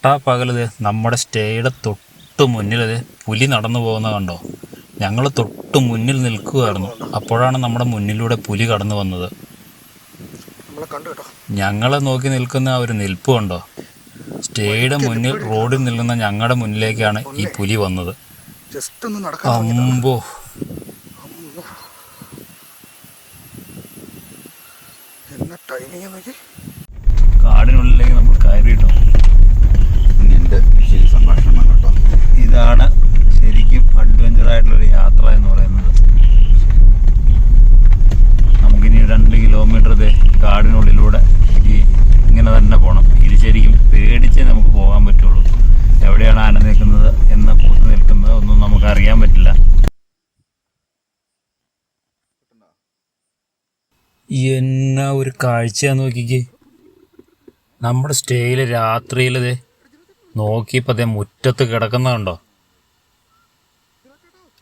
പട്ടാപ്പകലത് നമ്മുടെ സ്റ്റേയുടെ തൊട്ട് മുന്നിലത് പുലി നടന്നു പോകുന്നത് കണ്ടോ. ഞങ്ങൾ തൊട്ട് മുന്നിൽ നിൽക്കുകയായിരുന്നു. അപ്പോഴാണ് നമ്മുടെ മുന്നിലൂടെ പുലി കടന്നു വന്നത്. ഞങ്ങളെ നോക്കി നിൽക്കുന്ന ആ ഒരു നിൽപ്പ് കണ്ടോ. സ്റ്റേയുടെ മുന്നിൽ റോഡിൽ നിൽക്കുന്ന ഞങ്ങളുടെ മുന്നിലേക്കാണ് ഈ പുലി വന്നത്. അമ്പോ, കാടിനുള്ളിലേക്ക് നമ്മൾ കയറിയിട്ടോ. എൻ്റെ ശരി സംഭാഷണം കേട്ടോ. ഇതാണ് ശരിക്കും അഡ്വഞ്ചറായിട്ടുള്ളൊരു യാത്ര എന്ന് പറയുന്നത്. നമുക്കിനി 2 കിലോമീറ്റർ കാടിനുള്ളിലൂടെ ഇങ്ങനെ തന്നെ പോകണം. ഇത് ശരിക്കും പേടിച്ചേ നമുക്ക് പോകാൻ പറ്റുള്ളൂ. എവിടെയാണ് ആന നിൽക്കുന്നത് എന്ന് പൂത്ത് നിൽക്കുന്നത് ഒന്നും നമുക്കറിയാൻ പറ്റില്ല. എന്നാ ഒരു കാഴ്ചയാന്ന് നോക്കിക്കേ. നമ്മുടെ സ്റ്റേയിൽ രാത്രിയിലത് നോക്കിയപ്പോൾ മുറ്റത്ത് കിടക്കുന്നതുണ്ടോ.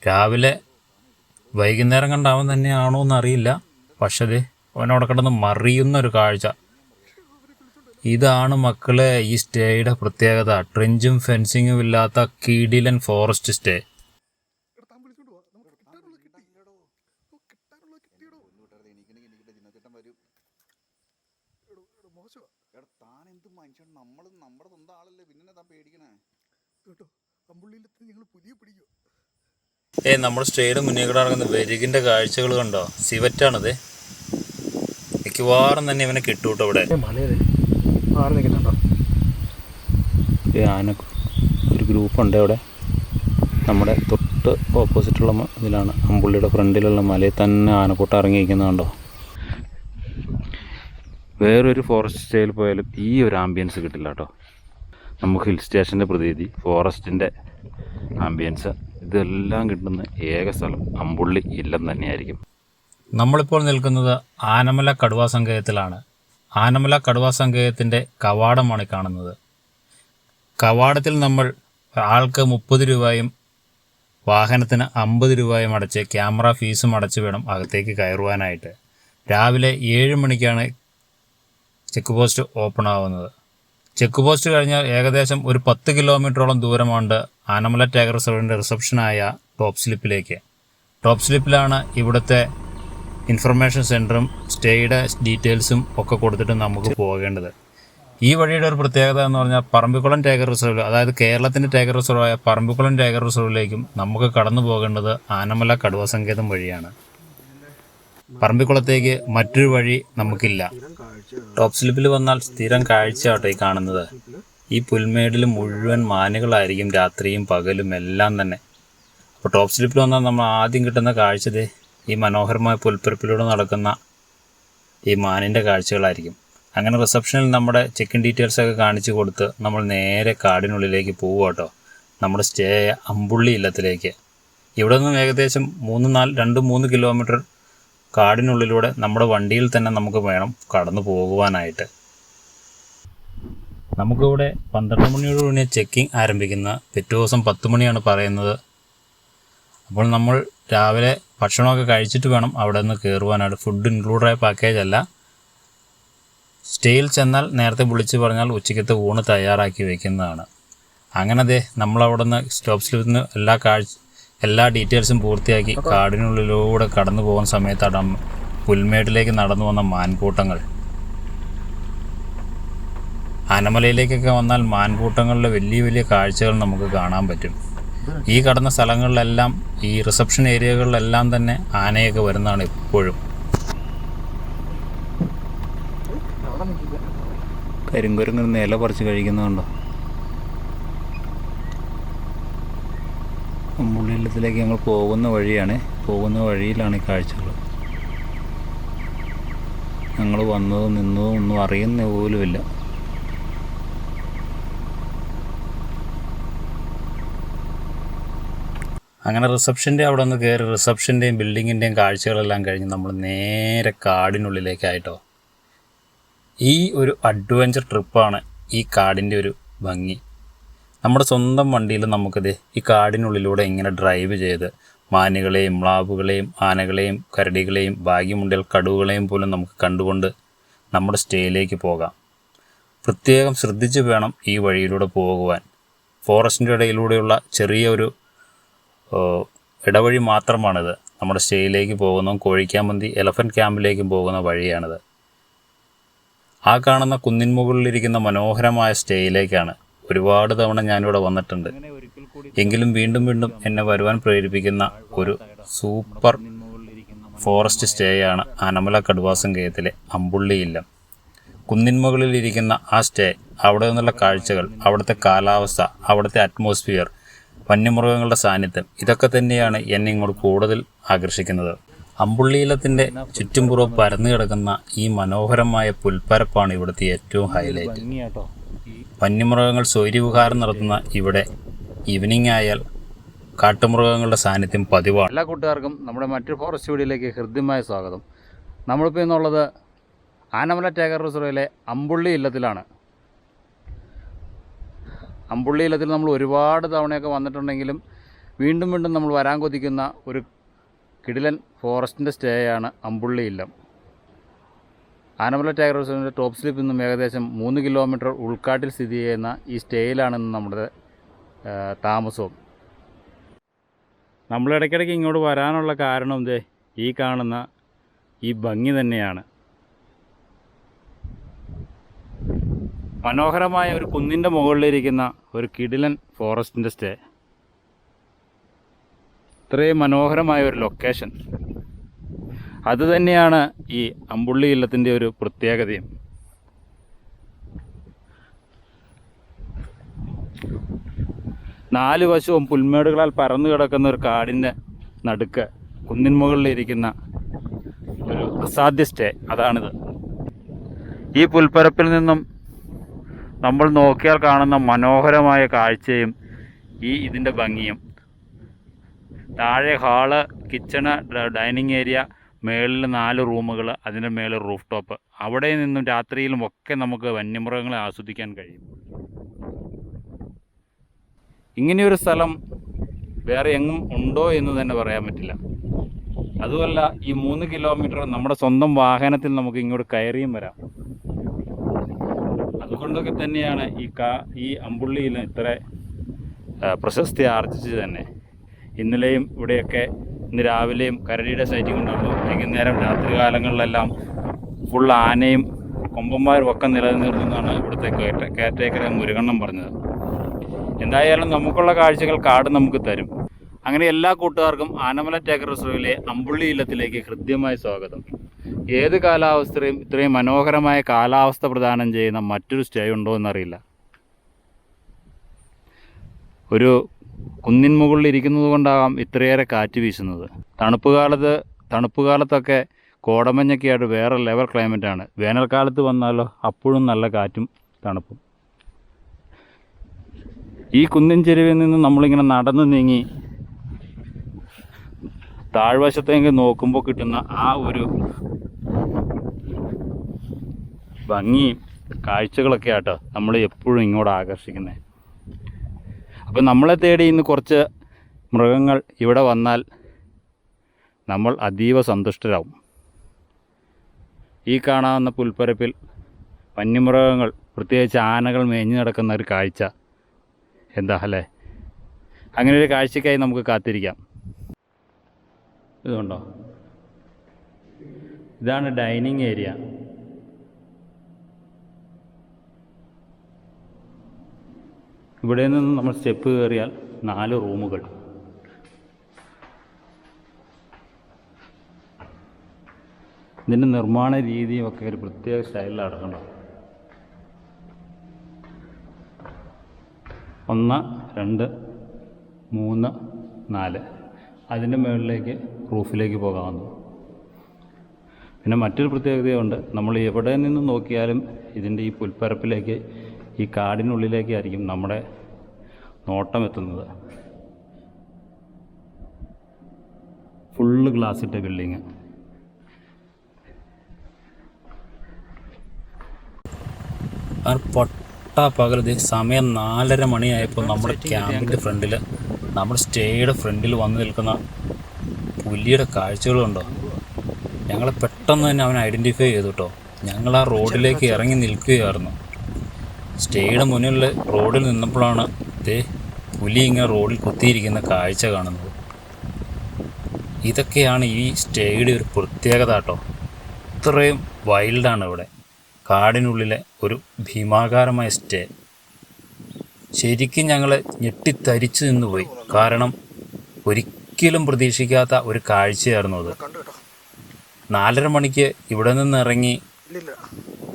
രാവിലെ വൈകുന്നേരം കണ്ടാവൻ തന്നെയാണോ എന്നറിയില്ല. പക്ഷേ അവനവിടെ കിടന്ന് മറിയുന്ന ഒരു കാഴ്ച. ഇതാണ് മക്കളെ ഈ സ്റ്റേയുടെ പ്രത്യേകത. ട്രെഞ്ചും ഫെൻസിങ്ങും ഇല്ലാത്ത കിടിലൻ ഫോറസ്റ്റ് സ്റ്റേ. നമ്മുടെ സ്റ്റേയുടെ മുന്നിൽ കൂടെ നടക്കുന്ന വെരുകിൻ്റെ കാഴ്ചകൾ കണ്ടോ. സിവറ്റാണിത്. മിക്കവാറും തന്നെ ഇവനെ കിട്ടൂട്ടോ ഇവിടെ. ആന ഒരു ഗ്രൂപ്പുണ്ട് അവിടെ. നമ്മുടെ തൊട്ട് ഓപ്പോസിറ്റുള്ള ഇതിലാണ്, അമ്പുള്ളിയുടെ ഫ്രണ്ടിലുള്ള മലയിൽ തന്നെ ആനക്കൂട്ടം ഇറങ്ങിയിരിക്കുന്നതുണ്ടോ. വേറൊരു ഫോറസ്റ്റ് സ്റ്റേയിൽ പോയാലും ഈ ഒരു ആംബിയൻസ് കിട്ടില്ല കേട്ടോ. നമുക്ക് ഹിൽ സ്റ്റേഷൻ്റെ പ്രതീതി, ഫോറസ്റ്റിൻ്റെ ആംബിയൻസ്, ഇതെല്ലാം കിട്ടുന്ന ഏക സ്ഥലം അമ്പുള്ളി ഇല്ലം തന്നെയായിരിക്കും. നമ്മളിപ്പോൾ നിൽക്കുന്നത് ആനമല കടുവാ സങ്കേതത്തിലാണ്. ആനമല കടുവാ സങ്കേതത്തിൻ്റെ കവാടമാണ് കാണുന്നത്. കവാടത്തിൽ നമ്മൾ ആൾക്ക് 30 രൂപയും വാഹനത്തിന് 50 രൂപയും അടച്ച് ക്യാമറ ഫീസും അടച്ച് വേണം അകത്തേക്ക് കയറുവാനായിട്ട്. രാവിലെ 7 മണിക്കാണ് ചെക്ക് പോസ്റ്റ് ഓപ്പൺ ആവുന്നത്. ചെക്ക് പോസ്റ്റ് കഴിഞ്ഞാൽ ഏകദേശം ഒരു 10 കിലോമീറ്ററോളം ദൂരമുണ്ട് ആനമല ടൈഗർ റിസർവിൻ്റെ റിസപ്ഷനായ ടോപ്പ് സ്ലിപ്പിലേക്ക്. ടോപ്പ് സ്ലിപ്പിലാണ് ഇവിടുത്തെ ഇൻഫർമേഷൻ സെൻറ്ററും സ്റ്റേയുടെ ഡീറ്റെയിൽസും ഒക്കെ കൊടുത്തിട്ട് നമുക്ക് പോകേണ്ടത്. ഈ വഴിയുടെ ഒരു പ്രത്യേകത എന്ന് പറഞ്ഞാൽ പറമ്പിക്കുളം ടൈഗർ റിസർവ്, അതായത് കേരളത്തിൻ്റെ ടൈഗർ റിസർവായ പറമ്പിക്കുളം ടൈഗർ റിസർവിലേക്കും നമുക്ക് കടന്നു പോകേണ്ടത് ആനമല കടുവാ സങ്കേതം വഴിയാണ്. പറമ്പിക്കുളത്തേക്ക് മറ്റൊരു വഴി നമുക്കില്ല. ടോപ്പ് സ്ലിപ്പിൽ വന്നാൽ സ്ഥിരം കാഴ്ചയാട്ടോ ഈ കാണുന്നത്. ഈ പുൽമേടിൽ മുഴുവൻ മാനുകളായിരിക്കും, രാത്രിയും പകലും എല്ലാം തന്നെ. അപ്പോൾ ടോപ്പ് സ്ലിപ്പിൽ വന്നാൽ നമ്മൾ ആദ്യം കിട്ടുന്ന കാഴ്ചത് ഈ മനോഹരമായ പുൽപ്പരപ്പിലൂടെ നടക്കുന്ന ഈ മാനിൻ്റെ കാഴ്ചകളായിരിക്കും. അങ്ങനെ റിസപ്ഷനിൽ നമ്മുടെ ചെക്കിൻ ഡീറ്റെയിൽസൊക്കെ കാണിച്ചു കൊടുത്ത് നമ്മൾ നേരെ കാടിനുള്ളിലേക്ക് പോകും കേട്ടോ, നമ്മുടെ സ്റ്റേ ആയ അമ്പുള്ളി ഇല്ലത്തിലേക്ക്. ഇവിടെ നിന്നും ഏകദേശം 2-3 കിലോമീറ്റർ കാടിനുള്ളിലൂടെ നമ്മുടെ വണ്ടിയിൽ തന്നെ നമുക്ക് വേണം കടന്നു പോകുവാനായിട്ട്. നമുക്കിവിടെ 12 മണിയോടുകൂടി ചെക്കിങ് ആരംഭിക്കുന്ന, പിറ്റേ ദിവസം 10 മണിയാണ് പറയുന്നത്. അപ്പോൾ നമ്മൾ രാവിലെ ഭക്ഷണമൊക്കെ കഴിച്ചിട്ട് വേണം അവിടെ നിന്ന് കയറുവാനായിട്ട്. ഫുഡ് ഇൻക്ലൂഡായ പാക്കേജ് അല്ല. സ്റ്റേയിൽ ചെന്നാൽ നേരത്തെ വിളിച്ച് പറഞ്ഞാൽ ഉച്ചയ്ക്കത്തെ ഊണ് തയ്യാറാക്കി വയ്ക്കുന്നതാണ്. അങ്ങനെ നമ്മളവിടെ നിന്ന് സ്റ്റോപ്പ് സ്ലിപ്പിൽ നിന്ന് എല്ലാ ഡീറ്റെയിൽസും പൂർത്തിയാക്കി കാടിനുള്ളിലൂടെ കടന്നു പോകുന്ന സമയത്താണ് പുൽമേട്ടിലേക്ക് നടന്നു വന്ന മാൻകൂട്ടങ്ങൾ. ആനമലയിലേക്കൊക്കെ വന്നാൽ മാൻകൂട്ടങ്ങളുടെ വലിയ വലിയ കാഴ്ചകൾ നമുക്ക് കാണാൻ പറ്റും. ഈ കടന്ന സ്ഥലങ്ങളിലെല്ലാം, ഈ റിസപ്ഷൻ ഏരിയകളിലെല്ലാം തന്നെ ആനയൊക്കെ വരുന്നതാണ് എപ്പോഴും. കരിങ്കുരങ്ങ് നില പറിച്ച് കഴിക്കുന്നുണ്ടോ. അമ്പുള്ളിയിലത്തിലേക്ക് ഞങ്ങൾ പോകുന്ന വഴിയിലാണ് ഈ കാഴ്ചകൾ. ഞങ്ങൾ വന്നതും നിന്നതും ഒന്നും അറിയുന്ന പോലുമില്ല. അങ്ങനെ റിസപ്ഷൻ്റെ അവിടെ നിന്ന് കയറി റിസപ്ഷൻ്റെയും ബിൽഡിങ്ങിൻ്റെയും കാഴ്ചകളെല്ലാം കഴിഞ്ഞ് നമ്മൾ നേരെ കാടിനുള്ളിലേക്കായിട്ടോ. ഈ ഒരു അഡ്വഞ്ചർ ട്രിപ്പാണ് ഈ കാടിൻ്റെ ഒരു ഭംഗി. നമ്മുടെ സ്വന്തം വണ്ടിയിൽ നമുക്കത് ഈ കാടിനുള്ളിലൂടെ ഇങ്ങനെ ഡ്രൈവ് ചെയ്ത് മാനുകളെയും മ്ലാവുകളെയും ആനകളെയും കരടികളെയും ഭാഗ്യമുണ്ടിയാൽ കടുവകളെയും പോലും നമുക്ക് കണ്ടുകൊണ്ട് നമ്മുടെ സ്റ്റേയിലേക്ക് പോകാം. പ്രത്യേകം ശ്രദ്ധിച്ച് വേണം ഈ വഴിയിലൂടെ പോകുവാൻ. ഫോറസ്റ്റിൻ്റെ ഇടയിലൂടെയുള്ള ചെറിയ ഒരു ഇടവഴി മാത്രമാണിത്. നമ്മുടെ സ്റ്റേയിലേക്ക് പോകുന്ന കോഴിക്കാമന്തി എലഫൻറ്റ് ക്യാമ്പിലേക്കും പോകുന്ന വഴിയാണിത്. ആ കാണുന്ന കുന്നിൻ മുകളിലിരിക്കുന്ന മനോഹരമായ സ്റ്റേയിലേക്കാണ് ഒരുപാട് തവണ ഞാനിവിടെ വന്നിട്ടുണ്ട്. എങ്കിലും വീണ്ടും വീണ്ടും എന്നെ വരുവാൻ പ്രേരിപ്പിക്കുന്ന ഒരു സൂപ്പർ ഫോറസ്റ്റ് സ്റ്റേയാണ് ആനമല കടുവാസങ്കേയത്തിലെ അമ്പുള്ളി ഇല്ലം. കുന്നിൻ മുകളിലിരിക്കുന്ന ആ സ്റ്റേ, അവിടെ നിന്നുള്ള കാഴ്ചകൾ, അവിടുത്തെ കാലാവസ്ഥ, അവിടുത്തെ അറ്റ്മോസ്ഫിയർ, വന്യമൃഗങ്ങളുടെ സാന്നിധ്യം, ഇതൊക്കെ തന്നെയാണ് എന്നെ ഇങ്ങോട്ട് കൂടുതൽ ആകർഷിക്കുന്നത്. അമ്പുള്ളിയിലത്തിൻ്റെ ചുറ്റുംപുറം പരന്നു കിടക്കുന്ന ഈ മനോഹരമായ പുൽപ്പരപ്പാണ് ഇവിടുത്തെ ഏറ്റവും ഹൈലൈറ്റ്. വന്യമൃഗങ്ങൾ സ്വൈര്യവിഹാരം നടത്തുന്ന ഇവിടെ ഈവനിങ് ആയാൽ കാട്ടുമൃഗങ്ങളുടെ സാന്നിധ്യം പതിവാണ്. എല്ലാ കൂട്ടുകാർക്കും നമ്മുടെ മറ്റൊരു ഫോറസ്റ്റ് വീഡിയോയിലേക്ക് ഹൃദ്യമായ സ്വാഗതം. നമ്മളിപ്പോൾ ഇന്നുള്ളത് ആനമല ടൈഗർ റിസർവിലെ അമ്പുള്ളി ഇല്ലത്തിലാണ്. അമ്പുള്ളി ഇല്ലത്തിൽ നമ്മൾ ഒരുപാട് തവണയൊക്കെ വന്നിട്ടുണ്ടെങ്കിലും വീണ്ടും വീണ്ടും നമ്മൾ വരാൻ കൊതിക്കുന്ന ഒരു കിടിലൻ ഫോറസ്റ്റിൻ്റെ സ്റ്റേയാണ് അമ്പുള്ളി ഇല്ലം. ആനമല ടൈഗർ റിസർവിൻ്റെ ടോപ്പ് സ്ലിപ്പിൽ നിന്നും ഏകദേശം 3 കിലോമീറ്റർ ഉൾക്കാട്ടിൽ സ്ഥിതി ചെയ്യുന്ന ഈ സ്റ്റേയിലാണ് ഇന്ന് നമ്മുടെ താമസവും. നമ്മൾ ഇടയ്ക്കിടയ്ക്ക് ഇങ്ങോട്ട് വരാനുള്ള കാരണം ഈ കാണുന്ന ഈ ഭംഗി തന്നെയാണ്. മനോഹരമായ ഒരു കുന്നിൻ്റെ മുകളിലിരിക്കുന്ന ഒരു കിടിലൻ ഫോറസ്റ്റിൻ്റെ സ്റ്റേ. ഇത്രയും മനോഹരമായ ഒരു ലൊക്കേഷൻ, അതുതന്നെയാണ് ഈ അമ്പുള്ളി ഇല്ലത്തിൻ്റെ ഒരു പ്രത്യേകതയും. നാല് വശവും പുൽമേടുകളാൽ പരന്നു കിടക്കുന്ന ഒരു കാടിൻ്റെ നടുക്ക് കുന്നിൻ മുകളിലിരിക്കുന്ന ഒരു അസാധ്യ സ്റ്റേ, അതാണിത്. ഈ പുൽപ്പരപ്പിൽ നിന്നും നമ്മൾ നോക്കിയാൽ കാണുന്ന മനോഹരമായ കാഴ്ചയും ഇതിൻ്റെ ഭംഗിയും. താഴെ ഹാള്, കിച്ചണ്, ഡൈനിങ് ഏരിയ, മേളിൽ 4 റൂമുകൾ, അതിൻ്റെ മേളിൽ റൂഫ് ടോപ്പ്. അവിടെ നിന്നും രാത്രിയിലും ഒക്കെ നമുക്ക് വന്യമൃഗങ്ങളെ ആസ്വദിക്കാൻ കഴിയും. ഇങ്ങനെയൊരു സ്ഥലം വേറെ എങ്ങും ഉണ്ടോ എന്ന് തന്നെ പറയാൻ പറ്റില്ല. അതുമല്ല, ഈ 3 കിലോമീറ്റർ നമ്മുടെ സ്വന്തം വാഹനത്തിൽ നമുക്ക് ഇങ്ങോട്ട് കയറിയും വരാം. അതുകൊണ്ടൊക്കെ തന്നെയാണ് ഈ അമ്പുള്ളിയിൽ ഇത്ര പ്രശസ്തി ആർജിച്ചത് തന്നെ. ഇന്നലെയും ഇവിടെയൊക്കെ ഇന്ന് രാവിലെയും കരടിയുടെ സൈറ്റിംഗ് ഉണ്ടാകുമ്പോൾ വൈകുന്നേരം രാത്രി കാലങ്ങളിലെല്ലാം ഫുൾ ആനയും കൊമ്പന്മാരും ഒക്കെ നിലനിർത്തുന്നതാണ് ഇവിടുത്തെ കെയർടേക്കർ മുരുകണ്ണൻ പറഞ്ഞത്. എന്തായാലും നമുക്കുള്ള കാഴ്ചകൾ കാട് നമുക്ക് തരും. അങ്ങനെ എല്ലാ കൂട്ടുകാർക്കും ആനമല ടൈഗർ റിസർവിലെ അമ്പുള്ളി ഇല്ലത്തിലേക്ക് ഹൃദ്യമായ സ്വാഗതം. ഏത് കാലാവസ്ഥയും ഇത്രയും മനോഹരമായ കാലാവസ്ഥ പ്രദാനം ചെയ്യുന്ന മറ്റൊരു സ്റ്റേ ഉണ്ടോ എന്നറിയില്ല. ഒരു കുന്നിൻ മുകളിൽ ഇരിക്കുന്നത് കൊണ്ടാകാം ഇത്രയേറെ കാറ്റ് വീശുന്നത്. തണുപ്പ് കാലത്തൊക്കെ കോടമഞ്ഞൊക്കെ ആയിട്ട് വേറെ ലെവൽ ക്ലൈമറ്റാണ്. വേനൽക്കാലത്ത് വന്നാലോ അപ്പോഴും നല്ല കാറ്റും തണുപ്പും. ഈ കുന്നിൻ ചെരുവിൽ നിന്ന് നമ്മളിങ്ങനെ നടന്നു നീങ്ങി താഴ്വശത്തേക്ക് നോക്കുമ്പോൾ കിട്ടുന്ന ആ ഒരു ഭംഗിയും കാഴ്ചകളൊക്കെ ആട്ടോ നമ്മൾ എപ്പോഴും ഇങ്ങോട്ട് ആകർഷിക്കുന്നത്. അപ്പോൾ നമ്മളെ തേടി ഇന്ന് കുറച്ച് മൃഗങ്ങൾ ഇവിടെ വന്നാൽ നമ്മൾ അതീവ സന്തുഷ്ടരാകും. ഈ കാണാവുന്ന പുൽപ്പരപ്പിൽ വന്യമൃഗങ്ങൾ, പ്രത്യേകിച്ച് ആനകൾ മേഞ്ഞു നടക്കുന്ന ഒരു കാഴ്ച എന്താ അല്ലേ? അങ്ങനെ ഒരു കാഴ്ചയ്ക്കായി നമുക്ക് കാത്തിരിക്കാം. ഇതുണ്ടോ, ഇതാണ് ഡൈനിങ് ഏരിയ. ഇവിടെ നിന്ന് നമ്മൾ സ്റ്റെപ്പ് കയറിയാൽ 4 റൂമുകൾ. ഇതിൻ്റെ നിർമ്മാണ രീതിയും ഒക്കെ ഒരു പ്രത്യേക സ്റ്റൈലിൽ നടക്കണം. 1, 2, 3, 4 അതിൻ്റെ മുകളിലേക്ക് റൂഫിലേക്ക് പോകാവുന്നു. പിന്നെ മറ്റൊരു പ്രത്യേകതയുണ്ട്. നമ്മൾ എവിടെ നിന്ന് നോക്കിയാലും ഇതിൻ്റെ ഈ പുൽപ്പരപ്പിലേക്ക്, ഈ കാടിനുള്ളിലേക്കായിരിക്കും നമ്മുടെ നോട്ടം എത്തുന്നത്. ഫുള്ള് ഗ്ലാസ് ഇട്ട ബിൽഡിങ്. പകലത് സമയം 4:30 മണിയായപ്പോൾ നമ്മുടെ ക്യാമ്പിൻ്റെ ഫ്രണ്ടിൽ, നമ്മുടെ സ്റ്റേയുടെ ഫ്രണ്ടിൽ വന്നു നിൽക്കുന്ന പുലിയുടെ കാഴ്ചകളുണ്ടോ. ഞങ്ങളെ പെട്ടെന്ന് തന്നെ അവൻ ഐഡൻറ്റിഫൈ ചെയ്തു കേട്ടോ. ഞങ്ങൾ ആ റോഡിലേക്ക് ഇറങ്ങി നിൽക്കുകയായിരുന്നു. സ്റ്റേയുടെ മുന്നിൽ റോഡിൽ നിന്നപ്പോഴാണ് പുലി ഇങ്ങനെ റോഡിൽ കുത്തിയിരിക്കുന്ന കാഴ്ച കാണുന്നത്. ഇതൊക്കെയാണ് ഈ സ്റ്റേയുടെ ഒരു പ്രത്യേകത കേട്ടോ. ഇത്രയും വൈൽഡാണ് ഇവിടെ, കാടിനുള്ളിലെ ഒരു ഭീമാകാരമായ സ്റ്റേ. ശരിക്കും ഞങ്ങൾ ഞെട്ടിത്തരിച്ചു നിന്നുപോയി. കാരണം ഒരിക്കലും പ്രതീക്ഷിക്കാത്ത ഒരു കാഴ്ചയായിരുന്നു അത്. 4:30 മണിക്ക് ഇവിടെ നിന്ന് ഇറങ്ങി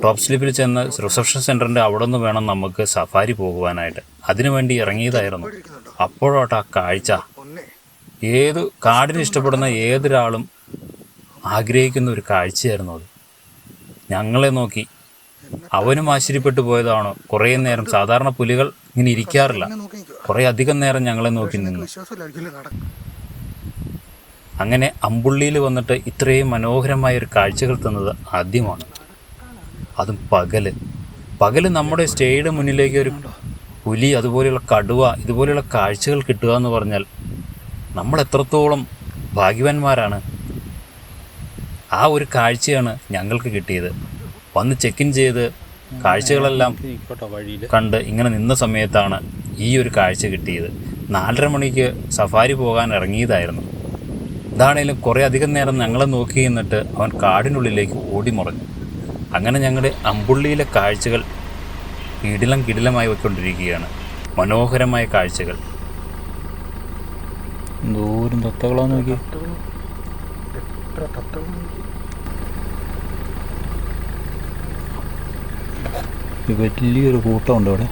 ടോപ്പ് സ്ലിപ്പിൽ ചെന്ന് റിസപ്ഷൻ സെൻറ്ററിൻ്റെ അവിടെ നിന്ന് വേണം നമുക്ക് സഫാരി പോകുവാനായിട്ട്. അതിനുവേണ്ടി ഇറങ്ങിയതായിരുന്നു. അപ്പോഴോട്ട് ആ കാഴ്ച കാടിന് ഇഷ്ടപ്പെടുന്ന ഏതൊരാളും ആഗ്രഹിക്കുന്ന ഒരു കാഴ്ചയായിരുന്നു അത്. ഞങ്ങളെ നോക്കി അവനും ആശ്ചര്യപ്പെട്ടു പോയതാണോ കുറേ നേരം. സാധാരണ പുലികൾ ഇങ്ങനെ ഇരിക്കാറില്ല. കുറേ അധികം നേരം ഞങ്ങളെ നോക്കി നിന്നു. അങ്ങനെ അമ്പുള്ളിയിൽ വന്നിട്ട് ഇത്രയും മനോഹരമായ ഒരു കാഴ്ചകൾ തന്നത് ആദ്യമാണ്. അതും പകല് നമ്മുടെ സ്റ്റേയുടെ മുന്നിലേക്ക് ഒരു പുലി, അതുപോലെയുള്ള കടുവ, ഇതുപോലെയുള്ള കാഴ്ചകൾ കിട്ടുക എന്ന് പറഞ്ഞാൽ നമ്മൾ എത്രത്തോളം ഭാഗ്യവാന്മാരാണ്. ആ ഒരു കാഴ്ചയാണ് ഞങ്ങൾക്ക് കിട്ടിയത്. വന്ന് ചെക്ക് ഇൻ ചെയ്ത് കാഴ്ചകളെല്ലാം കണ്ട് ഇങ്ങനെ നിന്ന സമയത്താണ് ഈ ഒരു കാഴ്ച കിട്ടിയത്. 4:30 മണിക്ക് സഫാരി പോകാൻ ഇറങ്ങിയതായിരുന്നു. ഇതാണേലും കുറേ അധികം നേരം ഞങ്ങളെ നോക്കി നിന്നിട്ട് അവൻ കാടിനുള്ളിലേക്ക് ഓടിമുറഞ്ഞു. അങ്ങനെ ഞങ്ങളുടെ അമ്പുള്ളിയിലെ കാഴ്ചകൾ കിടിലമായി പോയിക്കൊണ്ടിരിക്കുകയാണ്. മനോഹരമായ കാഴ്ചകൾ. ദൂരം തത്തകളാന്ന് നോക്കി. വലിയൊരു കൂട്ടമുണ്ട് ഇവിടെ.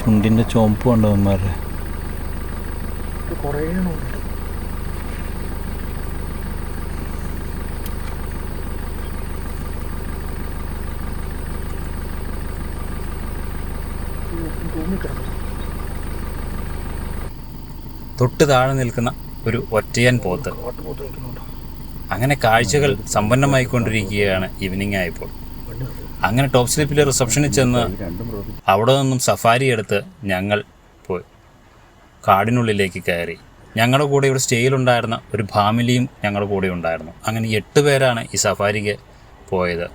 ചുണ്ടിൻ്റെ ചുവപ്പ് കണ്ടവന്മാരുടെ. തൊട്ട് താഴെ നിൽക്കുന്ന ഒരു ഒറ്റയാൻ പോത്ത്. അങ്ങനെ കാഴ്ചകൾ സമ്പന്നമായിക്കൊണ്ടിരിക്കുകയാണ് ഈവനിങ് ആയപ്പോൾ. അങ്ങനെ ടോപ്പ് സ്ലിപ്പിലെ റിസപ്ഷനിൽ ചെന്ന് അവിടെ നിന്നും സഫാരി എടുത്ത് ഞങ്ങൾ പോയി കാടിനുള്ളിലേക്ക് കയറി. ഞങ്ങളുടെ കൂടെ ഇവിടെ സ്റ്റേയിലുണ്ടായിരുന്ന ഒരു ഫാമിലിയും ഞങ്ങളുടെ കൂടെ ഉണ്ടായിരുന്നു. അങ്ങനെ 8 പേരാണ് ഈ സഫാരിക്ക് പോയത്.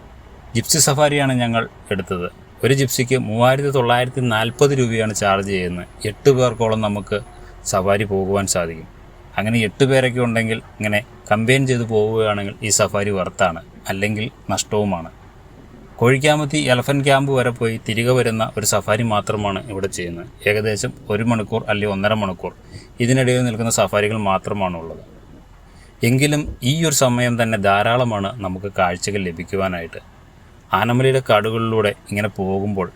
ജിപ്സി സഫാരിയാണ് ഞങ്ങൾ എടുത്തത്. ഒരു ജിപ്സിക്ക് 3940 രൂപയാണ് ചാർജ് ചെയ്യുന്നത്. 8 പേർക്കോളം നമുക്ക് സഫാരി പോകുവാൻ സാധിക്കും. അങ്ങനെ 8 പേരൊക്കെ ഉണ്ടെങ്കിൽ ഇങ്ങനെ കമ്പൈൻ ചെയ്ത് പോവുകയാണെങ്കിൽ ഈ സഫാരി വർത്താണ്, അല്ലെങ്കിൽ നഷ്ടവുമാണ്. കോഴിക്കാമത്തി എലഫൻറ്റ് ക്യാമ്പ് വരെ പോയി തിരികെ വരുന്ന ഒരു സഫാരി മാത്രമാണ് ഇവിടെ ചെയ്യുന്നത്. ഏകദേശം 1 മണിക്കൂർ അല്ലെങ്കിൽ 1.5 മണിക്കൂർ ഇതിനിടയിൽ നിൽക്കുന്ന സഫാരികൾ മാത്രമാണുള്ളത്. എങ്കിലും ഈ ഒരു സമയം തന്നെ ധാരാളമാണ് നമുക്ക് കാഴ്ചകൾ ലഭിക്കുവാനായിട്ട്. ആനമലയുടെ കാടുകളിലൂടെ ഇങ്ങനെ പോകുമ്പോൾ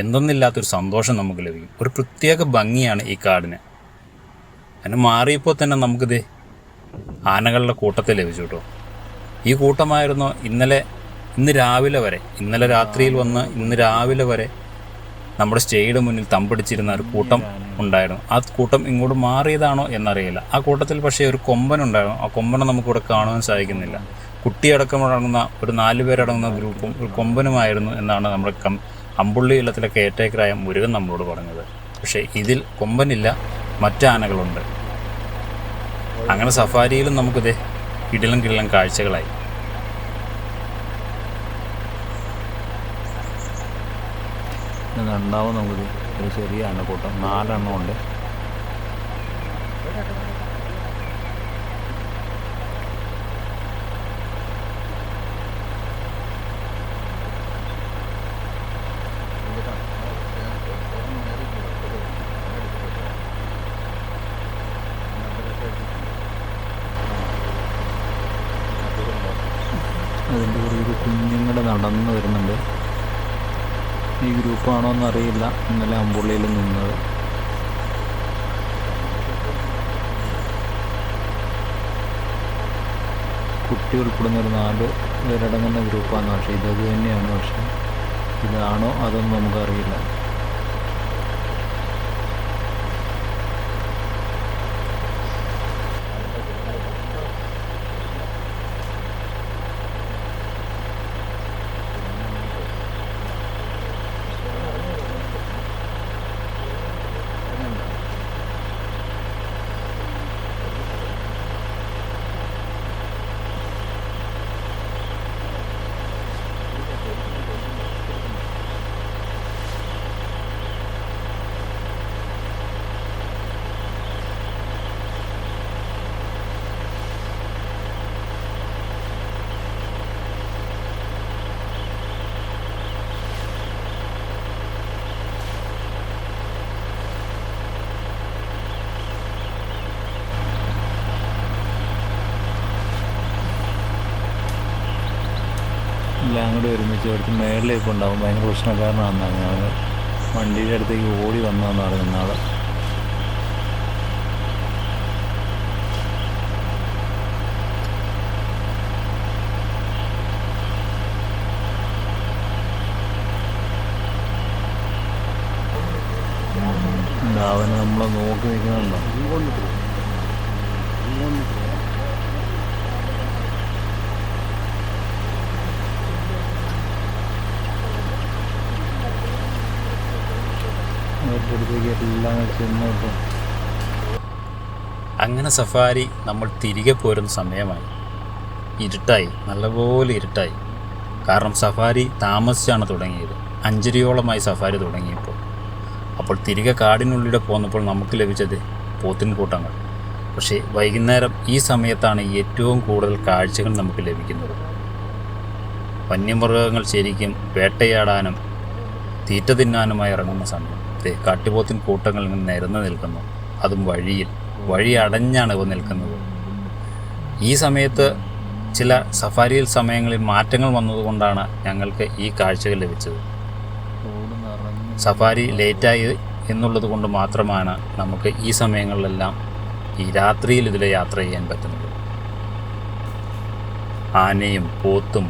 എന്തൊന്നില്ലാത്തൊരു സന്തോഷം നമുക്ക് ലഭിക്കും. ഒരു പ്രത്യേക ഭംഗിയാണ് ഈ കാടിന്. അതിന് മാറിയപ്പോൾ തന്നെ നമുക്കിത് ആനകളുടെ കൂട്ടത്തെ ലഭിച്ചു കേട്ടോ. ഈ കൂട്ടമായിരുന്നു ഇന്ന് രാവിലെ വരെ, ഇന്നലെ രാത്രിയിൽ വന്ന് ഇന്ന് രാവിലെ വരെ നമ്മുടെ സ്റ്റേയുടെ മുന്നിൽ തമ്പടിച്ചിരുന്ന ഒരു കൂട്ടം ഉണ്ടായിരുന്നു. ആ കൂട്ടം ഇങ്ങോട്ട് മാറിയതാണോ എന്നറിയില്ല. ആ കൂട്ടത്തിൽ പക്ഷേ ഒരു കൊമ്പനുണ്ടായിരുന്നു. ആ കൊമ്പനെ നമുക്കിവിടെ കാണുവാൻ സാധിക്കുന്നില്ല. കുട്ടിയടക്കമടങ്ങുന്ന ഒരു 4 പേരടങ്ങുന്ന ഗ്രൂപ്പും ഒരു കൊമ്പനുമായിരുന്നു എന്നാണ് നമ്മുടെ അമ്പുള്ളി ഇല്ലത്തിലെ കെയർടേക്കറായ മുരുകൻ നമ്മളോട് പറഞ്ഞത്. പക്ഷേ ഇതിൽ കൊമ്പനില്ല, മറ്റാനകളുണ്ട്. അങ്ങനെ സഫാരിയിലും നമുക്കിത് കിടിലം കാഴ്ചകളായി. ഉണ്ടാവും നമുക്കിത് ഒരു ചെറിയ ആനക്കൂട്ടം 4 എണ്ണം ഉണ്ട്. അതിൻ്റെ ഒരു കുഞ്ഞുങ്ങൾ നടന്നു വരുന്നുണ്ട്. ഈ ഗ്രൂപ്പാണോ എന്നറിയില്ല. ഇന്നലെ അമ്പുള്ളിയിൽ നിന്നത്. കുട്ടി ഉൾപ്പെടുന്ന ഒരു 4 പേരടങ്ങുന്ന ഗ്രൂപ്പാണ്. പക്ഷേ ഇതത് തന്നെയാണ്. പക്ഷേ ഇതാണോ അതൊന്നും നമുക്കറിയില്ല. എല്ലാം കൂടി ഒരുമിച്ച് എടുത്ത് മേളിലേക്ക് ഉണ്ടാകും. ഭയങ്കര പ്രശ്നക്കാരനാണെന്നാണ് ഞാൻ വണ്ടിയുടെ അടുത്തേക്ക് ഓടി വന്നതെന്ന് പറയുന്ന ആൾ. അവന് നമ്മളെ നോക്കി നിൽക്കുന്നുണ്ടോ? അങ്ങനെ സഫാരി നമ്മൾ തിരികെ പോരുന്ന സമയമായി. ഇരുട്ടായി, നല്ലപോലെ ഇരുട്ടായി. കാരണം സഫാരി താമസിച്ചാണ് തുടങ്ങിയത്. 5:30യോളമായി സഫാരി തുടങ്ങിയപ്പോൾ. അപ്പോൾ തിരികെ കാടിനുള്ളിലൂടെ പോന്നപ്പോൾ നമുക്ക് ലഭിച്ചത് പോത്തിൻ കൂട്ടങ്ങൾ. പക്ഷേ വൈകുന്നേരം ഈ സമയത്താണ് ഏറ്റവും കൂടുതൽ കാഴ്ചകൾ നമുക്ക് ലഭിക്കുന്നത്. വന്യമൃഗങ്ങൾ ശരിക്കും വേട്ടയാടാനും തീറ്റ തിന്നാനുമായി ഇറങ്ങുന്ന സമയം കാട്ടുപോത്തിൻ കൂട്ടങ്ങൾ ഇങ്ങനെ നിരന്ന് നിൽക്കുന്നു. അതും വഴി അടഞ്ഞാണ് ഇവ നിൽക്കുന്നത്. ഈ സമയത്ത് ചില സഫാരിയിൽ സമയങ്ങളിൽ മാറ്റങ്ങൾ വന്നതുകൊണ്ടാണ് ഞങ്ങൾക്ക് ഈ കാഴ്ചകൾ ലഭിച്ചത്. സഫാരി ലേറ്റായി എന്നുള്ളത് കൊണ്ട് മാത്രമാണ് നമുക്ക് ഈ സമയങ്ങളിലെല്ലാം ഈ രാത്രിയിൽ ഇതിൽ യാത്ര ചെയ്യാൻ പറ്റുന്നത്. ആനയും പോത്തും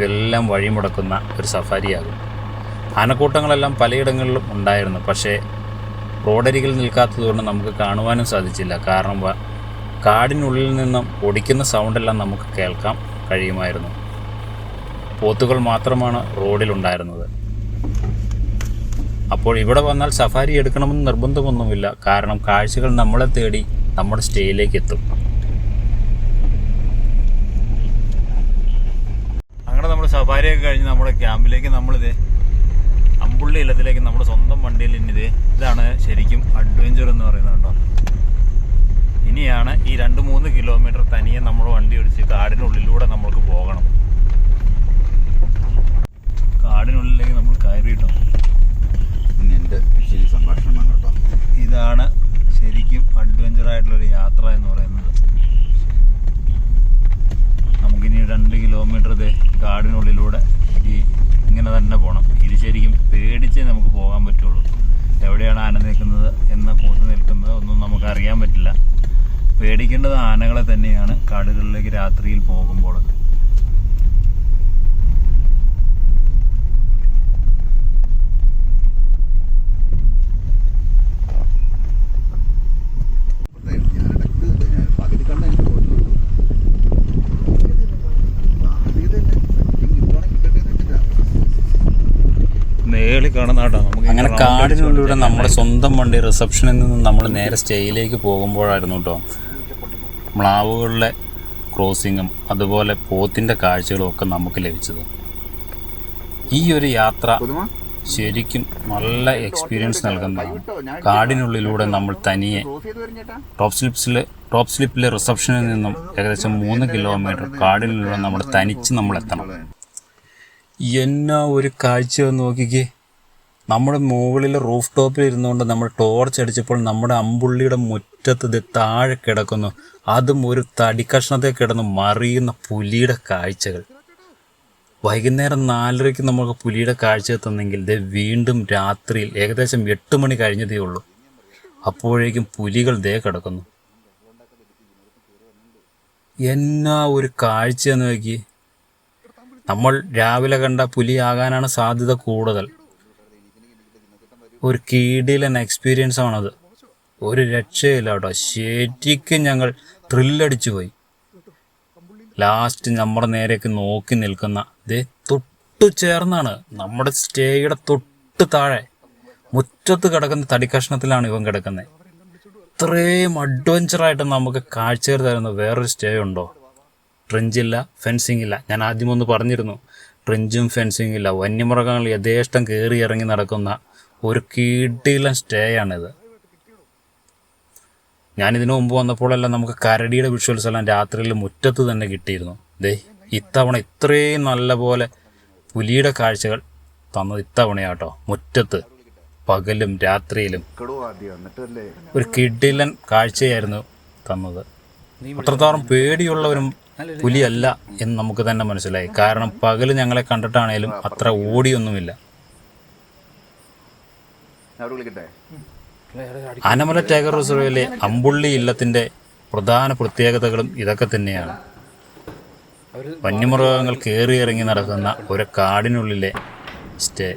എല്ലാം വഴിമുടക്കുന്ന ഒരു സഫാരിയാകും. ആനക്കൂട്ടങ്ങളെല്ലാം പലയിടങ്ങളിലും ഉണ്ടായിരുന്നു. പക്ഷേ റോഡരികിൽ നിൽക്കാത്തതുകൊണ്ട് നമുക്ക് കാണുവാനും സാധിച്ചില്ല. കാരണം കാടിനുള്ളിൽ നിന്നും ഓടിക്കുന്ന സൗണ്ടെല്ലാം നമുക്ക് കേൾക്കാൻ കഴിയുമായിരുന്നു. പോത്തുകൾ മാത്രമാണ് റോഡിലുണ്ടായിരുന്നത്. അപ്പോൾ ഇവിടെ വന്നാൽ സഫാരി എടുക്കണമെന്ന് നിർബന്ധമൊന്നുമില്ല. കാരണം കാഴ്ചകൾ നമ്മളെ തേടി നമ്മുടെ സ്റ്റേയിലേക്ക് എത്തും. അങ്ങനെ നമ്മൾ സഫാരിയൊക്കെ കഴിഞ്ഞ് നമ്മുടെ ക്യാമ്പിലേക്ക് നമ്മളിത് അമ്പുള്ളി ഇല്ലത്തിലേക്ക് നമ്മുടെ സ്വന്തം വണ്ടിയിൽ ഇതാണ് ശരിക്കും അഡ്വഞ്ചർ എന്ന് പറയുന്നത് കേട്ടോ. ഇനിയാണ് ഈ 2-3 കിലോമീറ്റർ തനിയെ നമ്മൾ വണ്ടി ഓടിച്ച് കാടിനുള്ളിലൂടെ നമ്മൾക്ക് പോകണം. കാടിനുള്ളിലേക്ക് നമ്മൾ കയറിയിട്ടോ. എൻ്റെ ശരി സംഭാഷണമാണ് കേട്ടോ. ഇതാണ് ശരിക്കും അഡ്വഞ്ചറായിട്ടുള്ളൊരു യാത്ര എന്ന് പറയുന്നത്. നമുക്കിനി 2 കിലോമീറ്റർ കാടിനുള്ളിലൂടെ ഇങ്ങനെ തന്നെ പോകണം. ഇത് ശരിക്കും പേടിച്ചേ നമുക്ക് പോകാൻ പറ്റുള്ളൂ. എവിടെയാണ് ആന നിൽക്കുന്നത് പോത്ത് നിൽക്കുന്നത് ഒന്നും നമുക്ക് അറിയാൻ പറ്റില്ല. പേടിക്കേണ്ടത് ആനകളെ തന്നെയാണ് കാടുകളിലേക്ക് രാത്രിയിൽ പോകുമ്പോൾ. അങ്ങനെ കാടിനുള്ളിലൂടെ നമ്മുടെ സ്വന്തം വണ്ടി റിസപ്ഷനിൽ നിന്ന് നമ്മൾ നേരെ സ്റ്റേയിലേക്ക് പോകുമ്പോഴായിരുന്നു കേട്ടോ മ്ലാവുകളിലെ ക്രോസിങ്ങും അതുപോലെ പോത്തിൻ്റെ കാഴ്ചകളും ഒക്കെ നമുക്ക് ലഭിച്ചത്. ഈ ഒരു യാത്ര ശരിക്കും നല്ല എക്സ്പീരിയൻസ് നൽകുന്നതാണ്. കാടിനുള്ളിലൂടെ നമ്മൾ തനിയെ ടോപ്പ് സ്ലിപ്പിലെ റിസപ്ഷനിൽ നിന്നും ഏകദേശം 3 കിലോമീറ്റർ കാടിനുള്ളിലൂടെ നമ്മൾ എത്തണം. എന്നാ ഒരു കാഴ്ച നോക്കിക്കേ. നമ്മുടെ മുകളിൽ റൂഫ് ടോപ്പിൽ ഇരുന്നുകൊണ്ട് നമ്മൾ ടോർച്ച് അടിച്ചപ്പോൾ നമ്മുടെ അമ്പുള്ളിയുടെ മുറ്റത്ത് താഴെ കിടക്കുന്നു. അതും ഒരു തടിക്കഷ്ണത്തെ കിടന്ന് മറിയുന്ന പുലിയുടെ കാഴ്ചകൾ. വൈകുന്നേരം 4:30 നമുക്ക് പുലിയുടെ കാഴ്ച എത്തുന്നെങ്കിൽ വീണ്ടും രാത്രിയിൽ ഏകദേശം 8 മണി കഴിഞ്ഞതേ ഉള്ളൂ. അപ്പോഴേക്കും പുലികൾ കിടക്കുന്നു. എന്നാ ഒരു കാഴ്ച നോക്കി. നമ്മൾ രാവിലെ കണ്ട പുലിയാകാനാണ് സാധ്യത കൂടുതൽ. ഒരു കിടിലൻ എക്സ്പീരിയൻസ് ആണത്. ഒരു രക്ഷയില്ല കേട്ടോ. ശരിക്കും ഞങ്ങൾ ത്രില്ലടിച്ചു പോയി. ലാസ്റ്റ് നമ്മുടെ നേരേക്ക് നോക്കി നിൽക്കുന്ന തൊട്ടു ചേർന്നാണ് നമ്മുടെ സ്റ്റേയുടെ തൊട്ട് താഴെ മുറ്റത്ത് കിടക്കുന്ന തടിക്കഷ്ണത്തിലാണ് ഇവൻ കിടക്കുന്നത്. ഇത്രയും അഡ്വഞ്ചറായിട്ട് നമുക്ക് കാഴ്ചകൾ തരുന്ന വേറൊരു സ്റ്റേ ഉണ്ടോ? ട്രെഞ്ചില്ല, ഫെൻസിങ് ഇല്ല. ഞാൻ ആദ്യമൊന്ന് പറഞ്ഞിരുന്നു, ട്രെഞ്ചും ഫെൻസിങ് ഇല്ല. വന്യമൃഗങ്ങൾ യഥേഷ്ടം കയറി ഇറങ്ങി നടക്കുന്ന ഒരു കിടിലൻ സ്റ്റേ ആണിത്. ഞാനിതിനു മുമ്പ് വന്നപ്പോഴെല്ലാം നമുക്ക് കരടിയുടെ വിഷ്വൽസ് എല്ലാം രാത്രിയിൽ മുറ്റത്ത് തന്നെ കിട്ടിയിരുന്നു. ഇത്തവണ ഇത്രയും നല്ല പോലെ പുലിയുടെ കാഴ്ചകൾ തന്നത് ഇത്തവണയാട്ടോ. മുറ്റത്ത് പകലും രാത്രിയിലും ഒരു കിടിലൻ കാഴ്ചയായിരുന്നു തന്നത്. അത്രത്തോളം പേടിയുള്ളവരും പുലിയല്ല എന്ന് നമുക്ക് തന്നെ മനസ്സിലായി. കാരണം പകൽ ഞങ്ങളെ കണ്ടിട്ടാണേലും അത്ര ഓടിയൊന്നുമില്ല. ആനമല ടൈഗർ റിസർവിലെ അമ്പുള്ളി ഇല്ലത്തിൻ്റെ പ്രധാന പ്രത്യേകതകളും ഇതൊക്കെ തന്നെയാണ്. വന്യമൃഗങ്ങൾ കയറിയിറങ്ങി നടക്കുന്ന ഒരു കാടിനുള്ളിലെ സ്റ്റേ.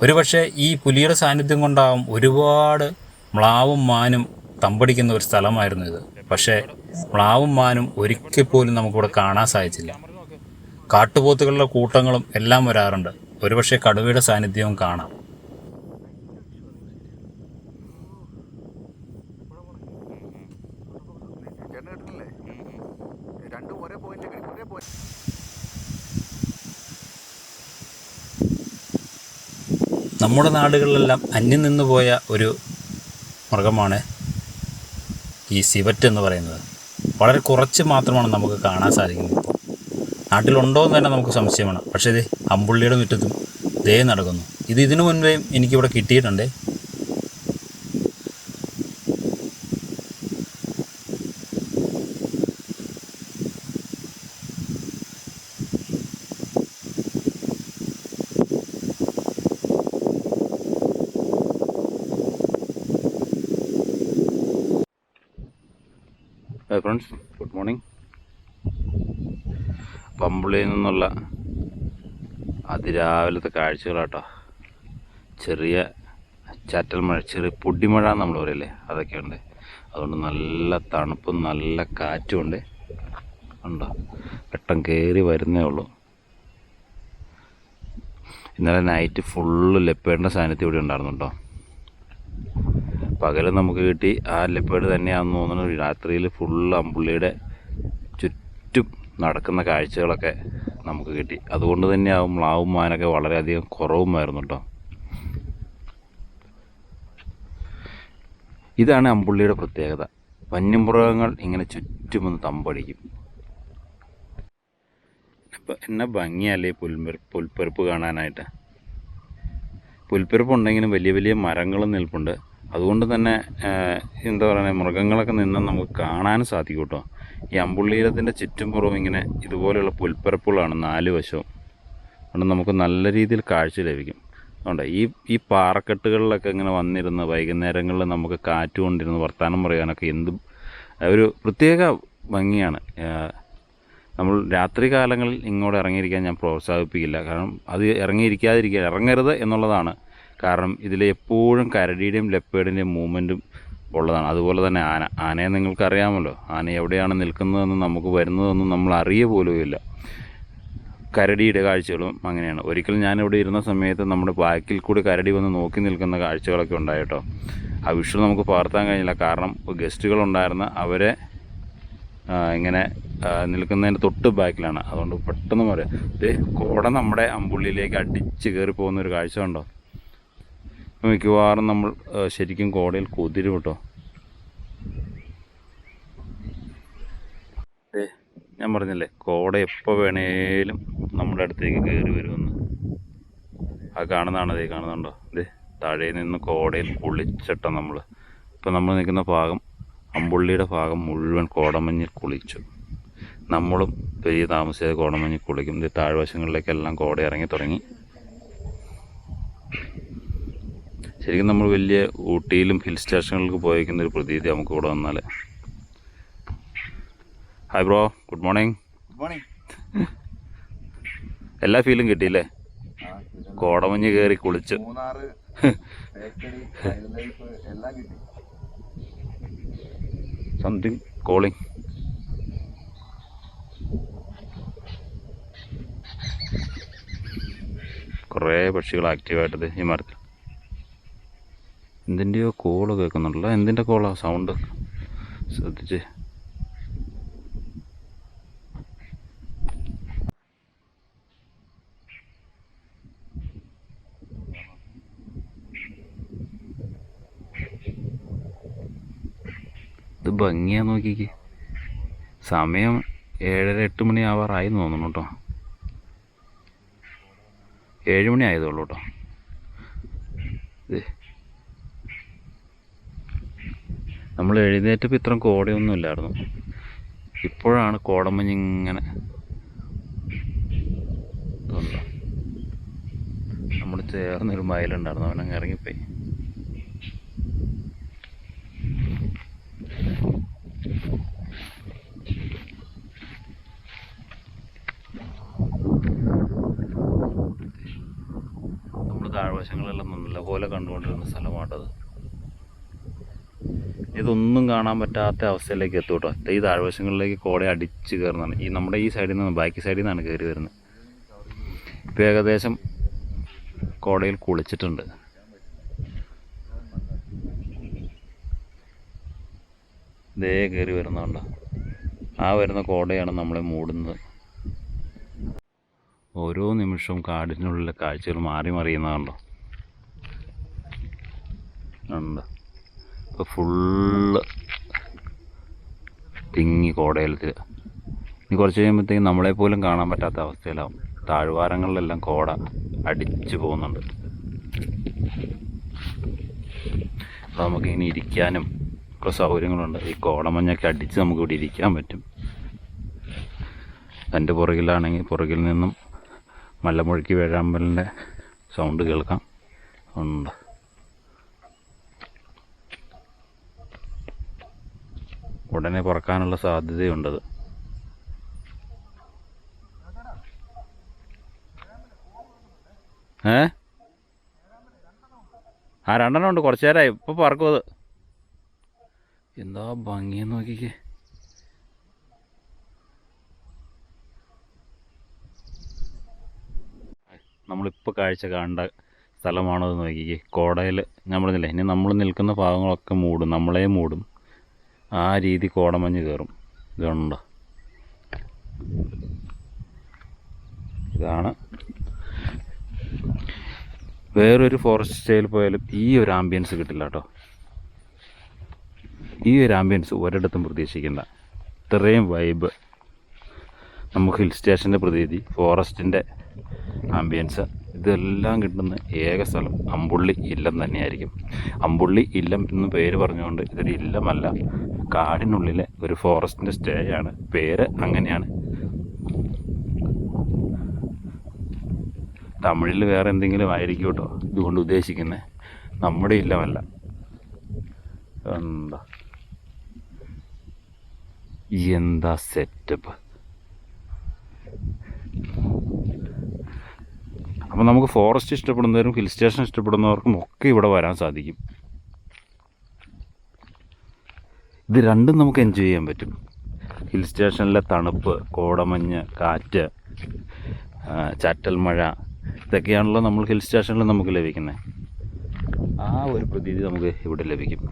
ഒരുപക്ഷെ ഈ പുലിയുടെ സാന്നിധ്യം കൊണ്ടാവും ഒരുപാട് മ്ലാവും മാനും തമ്പടിക്കുന്ന ഒരു സ്ഥലമായിരുന്നു ഇത്. പക്ഷേ മ്ലാവും മാനും ഒരിക്കൽ പോലും നമുക്കിവിടെ കാണാൻ സാധിച്ചില്ല. കാട്ടുപോത്തുകളുടെ കൂട്ടങ്ങളും എല്ലാം വരാറുണ്ട്. ഒരുപക്ഷെ കടുവയുടെ സാന്നിധ്യവും കാണാം. നമ്മുടെ നാടുകളിലെല്ലാം അന്യം നിന്നു പോയ ഒരു മൃഗമാണ് ഈ സിവറ്റ് എന്ന് പറയുന്നത്. വളരെ കുറച്ച് മാത്രമാണ് നമുക്ക് കാണാൻ സാധിക്കുന്നത്. ഇപ്പോൾ നാട്ടിലുണ്ടോ എന്ന് തന്നെ നമുക്ക് സംശയമാണ്. പക്ഷേ ഇത് അമ്പുള്ളിയുടെ മുറ്റത്തും ദേ നടക്കുന്നു. ഇതിനു മുൻപേയും എനിക്കിവിടെ കിട്ടിയിട്ടുണ്ട്. Hi friends, good morning. പമ്പുള്ളിയിൽ നിന്നുള്ള അതിരാവിലത്തെ കാഴ്ചകളാട്ടോ. ചെറിയ ചാറ്റൽ മഴ, ചെറിയ പൊടിമഴ നമ്മൾ പറയില്ലേ, അതൊക്കെയുണ്ട്. അതുകൊണ്ട് നല്ല തണുപ്പും നല്ല കാറ്റും ഉണ്ട്. ഉണ്ടോ, വെട്ടം കയറി വരുന്നേ ഉള്ളൂ. ഇന്നലെ നൈറ്റ് ഫുള്ള് ലെപ്പേഡിൻ്റെ സാന്നിധ്യം ഇവിടെ ഉണ്ടായിരുന്നു കേട്ടോ. പകൽ നമുക്ക് കിട്ടി, ആ ലെപ്പേഡ് തന്നെയാണെന്ന് തോന്നുന്നു. രാത്രിയിൽ ഫുള്ള് അമ്പുള്ളിയുടെ ചുറ്റും നടക്കുന്ന കാഴ്ചകളൊക്കെ നമുക്ക് കിട്ടി. അതുകൊണ്ട് തന്നെയാവും മ്ലാവും മാനൊക്കെ വളരെയധികം കുറവുമായിരുന്നു കേട്ടോ. ഇതാണ് അമ്പുള്ളിയുടെ പ്രത്യേകത. വന്യമൃഗങ്ങൾ ഇങ്ങനെ ചുറ്റുമൊന്ന് തമ്പടിക്കും. എന്നെ ഭംഗിയല്ലേ പുൽപ്പരപ്പ് കാണാനായിട്ട്. പുൽപ്പരപ്പ് ഉണ്ടെങ്കിലും വലിയ വലിയ മരങ്ങളും നിൽപ്പുണ്ട്. അതുകൊണ്ട് തന്നെ എന്താ പറയുക, മൃഗങ്ങളൊക്കെ നിന്ന് നമുക്ക് കാണാനും സാധിക്കും കേട്ടോ. ഈ അമ്പുള്ളിയിലത്തിൻ്റെ ചുറ്റുംപുറവും ഇങ്ങനെ ഇതുപോലെയുള്ള പുൽപ്പരപ്പുകളാണ് 4 വശവും. അതുകൊണ്ട് നമുക്ക് നല്ല രീതിയിൽ കാഴ്ച ലഭിക്കും. അതുകൊണ്ട് ഈ പാറക്കെട്ടുകളിലൊക്കെ ഇങ്ങനെ വന്നിരുന്ന് വൈകുന്നേരങ്ങളിൽ നമുക്ക് കാറ്റ് കൊണ്ടിരുന്ന് വർത്തമാനം പറയാനൊക്കെ എന്തും ഒരു പ്രത്യേക ഭംഗിയാണ്. നമ്മൾ രാത്രി കാലങ്ങളിൽ ഇങ്ങോട്ട് ഇറങ്ങിയിരിക്കാൻ ഞാൻ പ്രോത്സാഹിപ്പിക്കില്ല. കാരണം അത് ഇറങ്ങരുത് എന്നുള്ളതാണ്. കാരണം ഇതിൽ എപ്പോഴും കരടിയുടെയും ലെപ്പേഡിൻ്റെയും മൂവ്മെൻറ്റും ഉള്ളതാണ്. അതുപോലെ തന്നെ ആനയെ നിങ്ങൾക്കറിയാമല്ലോ. ആന എവിടെയാണ് നിൽക്കുന്നതെന്ന് നമുക്ക് വരുന്നതെന്നും നമ്മൾ അറിയ പോലുമില്ല. കരടിയുടെ കാഴ്ചകളും അങ്ങനെയാണ്. ഒരിക്കൽ ഞാനിവിടെ ഇരുന്ന സമയത്ത് നമ്മുടെ ബാക്കിൽ കൂടി കരടി വന്ന് നോക്കി നിൽക്കുന്ന കാഴ്ചകളൊക്കെ ഉണ്ടായിട്ടോ. ആ വിഷ്വൽ നമുക്ക് പകർത്താൻ കഴിഞ്ഞില്ല. കാരണം ഗസ്റ്റുകളുണ്ടായിരുന്ന അവരെ ഇങ്ങനെ നിൽക്കുന്നതിൻ്റെ തൊട്ട് ബാക്കിലാണ്. അതുകൊണ്ട് പെട്ടെന്ന് പറയാം, കോട നമ്മുടെ അമ്പുള്ളിയിലേക്ക് അടിച്ച് കയറി പോകുന്നൊരു കാഴ്ച ഉണ്ടോ. മിക്കവാറും നമ്മൾ ശരിക്കും കോടയിൽ കുതിരും കേട്ടോ. ഞാൻ പറഞ്ഞില്ലേ, കോട എപ്പോൾ വേണേലും നമ്മുടെ അടുത്തേക്ക് കയറി വരുമെന്ന്. ആ കാണുന്നതാണ്, അതേ കാണുന്നുണ്ടോ. താഴെ നിന്ന് കോടയിൽ കുളിച്ചിട്ടോ നമ്മൾ. ഇപ്പം നമ്മൾ നിൽക്കുന്ന ഭാഗം, അമ്പുള്ളിയുടെ ഭാഗം മുഴുവൻ കോടമഞ്ഞിൽ കുളിച്ചു. നമ്മളും വലിയ താമസിയാതെ കോടമഞ്ഞിൽ കുളിക്കും. താഴ്വശങ്ങളിലേക്കെല്ലാം കോട ഇറങ്ങി തുടങ്ങി. ശരിക്കും നമ്മൾ വലിയ ഊട്ടിയിലും ഹിൽ സ്റ്റേഷനുകൾക്ക് പോയിരിക്കുന്ന ഒരു പ്രതീതി നമുക്ക് ഇവിടെ വന്നാൽ. Hi bro, good morning. എല്ലാ ഫീലും കിട്ടിയില്ലേ? കോടമഞ്ഞ് കയറി കുളിച്ച് സംതിങ് കോളിംഗ്. കുറേ പക്ഷികൾ ആക്റ്റീവായിട്ടത് ഈ മരത്തിൽ. എന്തിൻ്റെയോ കോള് കേൾക്കുന്നുണ്ടല്ലോ. എന്തിൻ്റെ കോളാ സൗണ്ട്? ശ്രദ്ധിച്ച്. ഇത് ഭംഗിയാ, നോക്കിക്ക്. സമയം 7:30-8 മണി ആവാറായി തോന്നുന്നു കേട്ടോ. 7 മണി ആയതുള്ളൂ കേട്ടോ. നമ്മൾ എഴുന്നേറ്റപ്പോൾ ഇത്രയും കോടയൊന്നും ഇല്ലായിരുന്നു. ഇപ്പോഴാണ് കോടമഞ്ഞിങ്ങനെ തോന്നുന്നത്. നമ്മൾ ചേർന്നൊരു മയിലുണ്ടായിരുന്നു, അവനങ്ങ് ഇറങ്ങിപ്പോയി. നമ്മൾ താഴ്വശങ്ങളെല്ലാം നല്ലപോലെ കണ്ടുകൊണ്ടിരുന്ന സ്ഥലമാട്ടത്. ഇതൊന്നും കാണാൻ പറ്റാത്ത അവസ്ഥയിലേക്ക് എത്തും കേട്ടോ. ഈ താഴ്വശങ്ങളിലേക്ക് കോട അടിച്ച് കയറുന്നതാണ്. ഈ നമ്മുടെ ഈ സൈഡിൽ നിന്ന് ബാക്കി സൈഡിൽ നിന്നാണ് കയറി വരുന്നത്. ഇപ്പോൾ ഏകദേശം കോടയിൽ കുളിച്ചിട്ടുണ്ട്. ദേ കയറി വരുന്നുണ്ടോ? ആ വരുന്ന കോടയാണ് നമ്മളെ മൂടുന്നത്. ഓരോ നിമിഷവും കാടിനുള്ളിലെ കാഴ്ചകൾ മാറി മറിയുന്നതുണ്ടോ? ഉണ്ട്. ഇപ്പോൾ ഫുള്ള് തിങ്ങി കോടയിലത്തിൽ. ഇനി കുറച്ച് കഴിയുമ്പോഴത്തേക്കും നമ്മളെപ്പോലും കാണാൻ പറ്റാത്ത അവസ്ഥയിലാവും. താഴ്വാരങ്ങളിലെല്ലാം കോട അടിച്ചു പോകുന്നുണ്ട്. അപ്പോൾ നമുക്കിങ്ങനെ ഇരിക്കാനും ഒക്കെ സൗകര്യങ്ങളുണ്ട്. ഈ കോടമഞ്ഞൊക്കെ അടിച്ച് നമുക്ക് ഇവിടെ ഇരിക്കാൻ പറ്റും. എൻ്റെ പുറകിലാണെങ്കിൽ പുറകിൽ നിന്നും മലമുഴക്കി വേഴാമ്പലിൻ്റെ സൗണ്ട് കേൾക്കാം. ഉണ്ട്. ഉടനെ പറക്കാനുള്ള സാധ്യതയുണ്ടത്. ആ 2 ഉണ്ട്. കുറച്ച് നേരമായി. ഇപ്പോൾ പറക്കും അത്. എന്താ ഭംഗിയെന്ന് നോക്കിക്കേ. നമ്മളിപ്പോൾ കാഴ്ച കാണേണ്ട സ്ഥലമാണോ എന്ന് നോക്കിക്കേ. കോടയിൽ ഞാൻ പറഞ്ഞില്ലേ, ഇനി നമ്മൾ നിൽക്കുന്ന ഭാഗങ്ങളൊക്കെ മൂടും, നമ്മളെ മൂടും. ആ രീതി കോടമഞ്ഞ് കയറും. ഇതുണ്ടോ? ഇതാണ്. വേറൊരു ഫോറസ്റ്റ് സ്റ്റൈൽ പോയാലും ഈ ഒരു ആംബിയൻസ് കിട്ടില്ല കേട്ടോ. ഈ ഒരു ആംബിയൻസ് ഒരിടത്തും പ്രതീക്ഷിക്കേണ്ട. ഇത്രയും വൈബ് നമുക്ക് ഹിൽ സ്റ്റേഷൻ്റെ പ്രതീതി, ഫോറസ്റ്റിൻ്റെ ആംബിയൻസ്, ഇതെല്ലാം കിട്ടുന്ന ഏക സ്ഥലം അമ്പുള്ളി ഇല്ലം തന്നെയായിരിക്കും. അമ്പുള്ളി ഇല്ലം എന്ന് പേര് പറഞ്ഞുകൊണ്ട് ഇതൊരു ഇല്ലമല്ല, കാടിനുള്ളിലെ ഒരു ഫോറസ്റ്റിൻ്റെ സ്റ്റേ ആണ്. പേര് അങ്ങനെയാണ്. തമിഴിൽ വേറെ എന്തെങ്കിലും ആയിരിക്കും കേട്ടോ ഇതുകൊണ്ട് ഉദ്ദേശിക്കുന്നത്. നമ്മുടെ ഇല്ലമല്ല. എന്താ സെറ്റപ്പ്. അപ്പം നമുക്ക് ഫോറസ്റ്റ് ഇഷ്ടപ്പെടുന്നവരും ഹിൽ സ്റ്റേഷൻ ഇഷ്ടപ്പെടുന്നവർക്കും ഒക്കെ ഇവിടെ വരാൻ സാധിക്കും. ഇത് രണ്ടും നമുക്ക് എൻജോയ് ചെയ്യാൻ പറ്റും. ഹിൽ സ്റ്റേഷനിലെ തണുപ്പ്, കോടമഞ്ഞ്, കാറ്റ്, ചാറ്റൽ മഴ, ഇതൊക്കെയാണല്ലോ നമ്മൾ ഹിൽ സ്റ്റേഷനിൽ നമുക്ക് ലഭിക്കുന്നത്. ആ ഒരു പ്രതീതി നമുക്ക് ഇവിടെ ലഭിക്കും.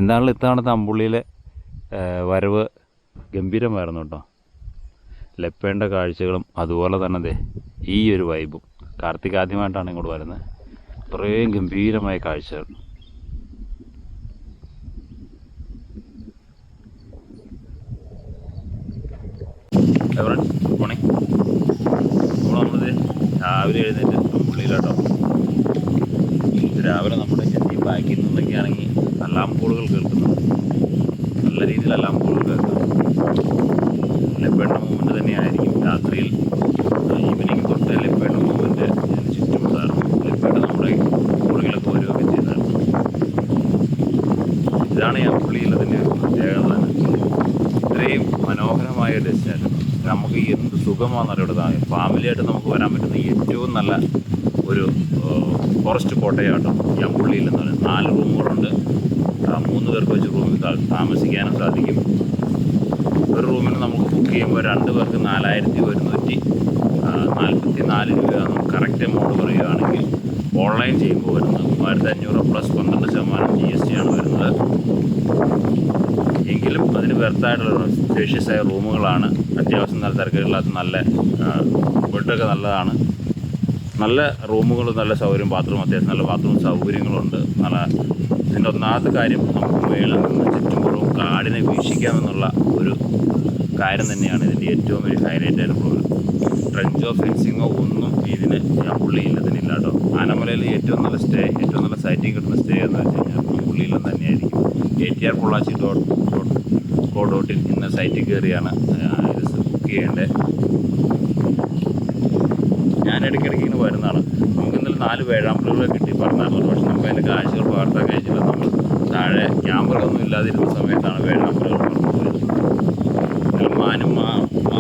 എന്താണല്ലോ ഇത്തവണത്തെ അമ്പുള്ളിയിലെ വരവ് ഗംഭീരമായിരുന്നു കേട്ടോ. ലെപ്പേണ്ട കാഴ്ചകളും അതുപോലെ തന്നെ ഈ ഒരു വൈബും. കാർത്തിക് ആദ്യമായിട്ടാണ് ഇങ്ങോട്ട് വരുന്നത്. അത്രയും ഗംഭീരമായ കാഴ്ചകൾ. മോർണിംഗ്. നമ്മളിത് രാവിലെ എഴുന്നേറ്റ് അമ്പുള്ളിയിലാട്ടോ. രാവിലെ നമ്മുടെ ഈ ബാക്കിൽ നിന്നൊക്കെ ആണെങ്കിൽ അലാം കോളുകൾ കേൾക്കുന്നുണ്ട്. നല്ല രീതിയിൽ അലാം കോളുകൾ കേൾക്കാം. ലെപ്പേണ്ട മൂവ്മെൻറ്റ് തന്നെയായിരിക്കും രാത്രിയിൽ. ഈവനിങ് തൊട്ട് ലെപ്പേണ്ട മൂവ്മെൻറ്റ് ഇതിന് ചുറ്റുമുണ്ടായിരുന്നു. ലെപ്പേണ്ട നമ്മുടെ പുറകിലൊക്കെ വരികയൊക്കെ ചെയ്തായിരുന്നു. ഇതാണ് ഈ അമ്പുള്ളിയിലതിൻ്റെ ഒരു പ്രത്യേകത തന്നെ. ഇത്രയും മനോഹരമായ ഡെസ്റ്റിനേഷൻ. നമുക്ക് എന്ത് സുഖമാണെന്നറിയാം ഇവിടെ. ഫാമിലിയായിട്ട് നമുക്ക് വരാൻ പറ്റുന്ന ഏറ്റവും നല്ല ഒരു ഫോറസ്റ്റ് കോട്ടയാട്ടോ ഈ അമ്പുള്ളിയിൽ എന്ന് പറയുന്നത്. 4 റൂമുകളുണ്ട്. 3 പേർക്ക് വെച്ച് റൂമിൽ താമസിക്കാനും സാധിക്കും. ഒരു റൂമിന് നമുക്ക് ബുക്ക് ചെയ്യുമ്പോൾ 2 പേർക്ക് 4144 രൂപയാണ് കറക്റ്റ് എമൗണ്ട് പറയുകയാണെങ്കിൽ. ഓൺലൈൻ ചെയ്യുമ്പോൾ വരുന്നത് 3500 പ്ലസ് 12% GST ആണ് വരുന്നത്. എങ്കിലും അതിന് വെർത്തായിട്ടുള്ള സ്പേഷ്യസായ റൂമുകളാണ്. അത്യാവശ്യം നല്ല തിരക്കില്ലാത്ത നല്ല ബെഡൊക്കെ നല്ലതാണ്. നല്ല റൂമുകളും നല്ല സൗകര്യം, ബാത്റൂം അത്യാവശ്യം നല്ല ബാത്റൂം സൗകര്യങ്ങളുണ്ട്. നല്ല ഇതിൻ്റെ ഒന്നാമത്തെ കാര്യം നമുക്ക് മേളിൽ നിന്ന് ചുറ്റുമ്പുറവും കാടിനെ വീക്ഷിക്കാമെന്നുള്ള ഒരു കാര്യം തന്നെയാണ് ഇതിൻ്റെ ഏറ്റവും വലിയ ഹൈലൈറ്റ് ആയിട്ടുള്ളത്. ട്രെഞ്ചോ ഫെൻസിങ്ങോ ഒന്നും ഇതിന് അമ്പുള്ളി ഇല്ലത്തിനില്ല കേട്ടോ. ആനമലയിൽ ഏറ്റവും നല്ല സ്റ്റേ, ഏറ്റവും നല്ല സൈറ്റിംഗ് കിട്ടുന്ന സ്റ്റേ എന്ന് വെച്ച് കഴിഞ്ഞാൽ അമ്പുള്ളി ഇല്ലം തന്നെയായിരിക്കും. ATRPollachi.co.in ഇന്ന സൈറ്റിൽ കയറിയാണ് ഇത് ബുക്ക് ചെയ്യേണ്ടത്. ഞാൻ ഇടയ്ക്കിടയ്ക്ക് ഇങ്ങനെ വരുന്നതാണ്. നമുക്ക് ഇന്നലെ 4 വേഴാമ്പലുകളെ കിട്ടി പറഞ്ഞായിരുന്നു. പക്ഷെ നമുക്ക് അതിൻ്റെ കാഴ്ചകൾ പകർത്താൻ കഴിച്ചില്ല. നമ്മൾ താഴെ ക്യാമറയൊന്നും ഇല്ലാതിരുന്ന സമയത്താണ് വേഴാമ്പലുകൾ പറഞ്ഞത്.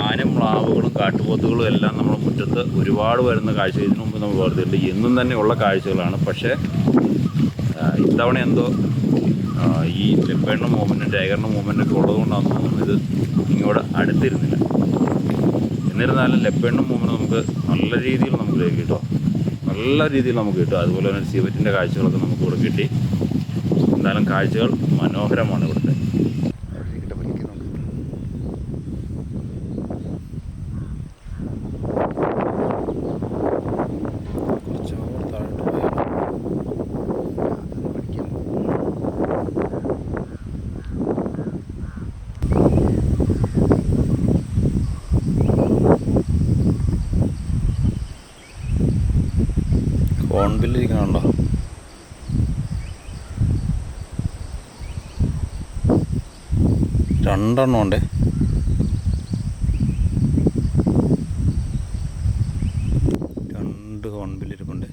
മാനും മ്ലാവുകളും കാട്ടുപോത്തുകളും എല്ലാം നമ്മുടെ മുറ്റത്ത് ഒരുപാട് വരുന്ന കാഴ്ച ഇതിനു മുമ്പ് നമ്മൾ പറഞ്ഞിട്ടുണ്ട്. എന്നും തന്നെയുള്ള കാഴ്ചകളാണ്. പക്ഷേ ഇത്തവണ എന്തോ ഈ ലെപ്പേണിൻ്റെ മൂവ്മെൻറ്റും ടൈഗറിൻ്റെ മൂവ്മെൻറ്റൊക്കെ ഉള്ളതുകൊണ്ടാണെന്ന് തോന്നുന്നു ഇത് ഇങ്ങോട്ട് അടുത്തിരുന്നില്ല. എന്നിരുന്നാലും ലെപ്പേണിൻ്റെ മൂവ്മെൻറ്റ് നമുക്ക് നല്ല രീതിയിൽ നമുക്ക് കിട്ടും. നല്ല രീതിയിൽ നമുക്ക് കിട്ടും. അതുപോലെ തന്നെ സിവറ്റിൻ്റെ കാഴ്ചകളൊക്കെ നമുക്ക് ഇവിടെ കിട്ടി. എന്തായാലും കാഴ്ചകൾ മനോഹരമാണ് ഇവിടുത്തെ. ഹോൺബില്ലിരിക്കണുണ്ടോ? രണ്ടെണ്ണം ഉണ്ട്. രണ്ട് ഹോൺബില്ലിരിപ്പുണ്ട്.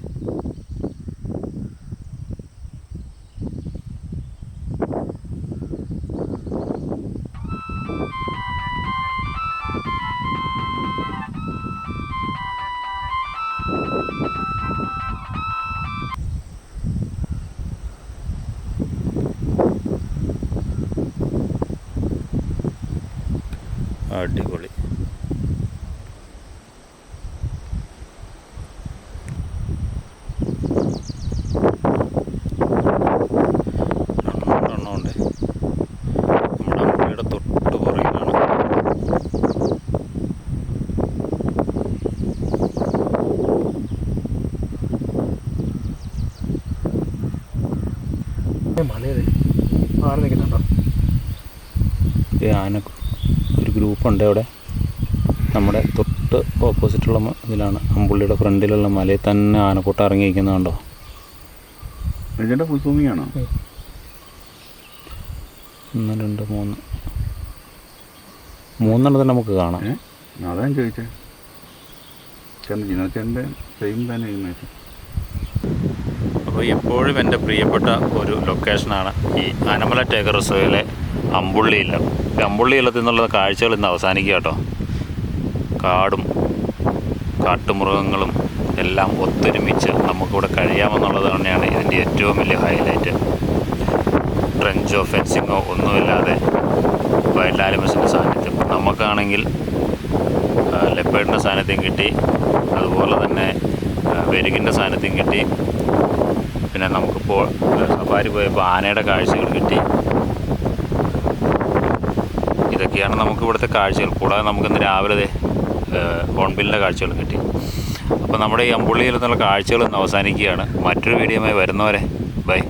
അടിപൊളി. രണ്ടെണ്ണം ഉണ്ട്. നമ്മുടെ അമ്പുള്ളിയുടെ തൊട്ട് പുറകിലാണ്. ആന ഒരു ഗ്രൂപ്പുണ്ട് അവിടെ. നമ്മുടെ തൊട്ട് ഓപ്പോസിറ്റുള്ള ഇതിലാണ്. അമ്പുള്ളിയുടെ ഫ്രണ്ടിലുള്ള മലയിൽ തന്നെ ആനക്കൂട്ടം ഇറങ്ങിയിരിക്കുന്നതുണ്ടോ? ഫുൾ സൂമിങ്ങാണോ? 1 2 3 മൂന്നെണ്ണത്തിന് നമുക്ക് കാണാം. അതാണ് ചോദിച്ചത്. ജിനോച്ചേൻ്റെ സെയിം തന്നെ ഇമേജ്. അപ്പോൾ എപ്പോഴും എൻ്റെ പ്രിയപ്പെട്ട ഒരു ലൊക്കേഷനാണ് ഈ ആനമല ടൈഗർ റിസർവിലെ അമ്പുള്ളി ഇല്ലം. ഈ അമ്പുള്ളി ഇല്ലത്തിൽ നിന്നുള്ള കാഴ്ചകൾ ഇന്ന് അവസാനിക്കുക കേട്ടോ. കാടും കാട്ടുമൃഗങ്ങളും എല്ലാം ഒത്തൊരുമിച്ച് നമുക്കിവിടെ കഴിയാമെന്നുള്ളത് തന്നെയാണ് ഇതിൻ്റെ ഏറ്റവും വലിയ ഹൈലൈറ്റ്. ട്രെഞ്ചോ ഫെൻസിങ്ങോ ഒന്നുമില്ലാതെ വൈൽഡ് ആനിമൽസിൻ്റെ സാന്നിധ്യം. നമുക്കാണെങ്കിൽ ലെപ്പേർഡിൻ്റെ സാന്നിധ്യം കിട്ടി, അതുപോലെ തന്നെ വെരുകിൻ്റെ സാന്നിധ്യം കിട്ടി. പിന്നെ നമുക്കിപ്പോൾ സഫാരി പോയപ്പോൾ ആനയുടെ കാഴ്ചകൾ കിട്ടി. ഇതൊക്കെയാണ് നമുക്ക് ഇവിടുത്തെ കാഴ്ചകൾ. കൂടാതെ നമുക്കിന്ന് രാവിലെ ഹോൺബില്ലിൻ്റെ കാഴ്ചകളും കിട്ടി. അപ്പോൾ നമ്മുടെ ഈ അമ്പുള്ളിയിൽ നിന്നുള്ള കാഴ്ചകൾ ഇന്ന് അവസാനിക്കുകയാണ്. മറ്റൊരു വീഡിയോയുമായി വരുന്നവരെ ബൈ.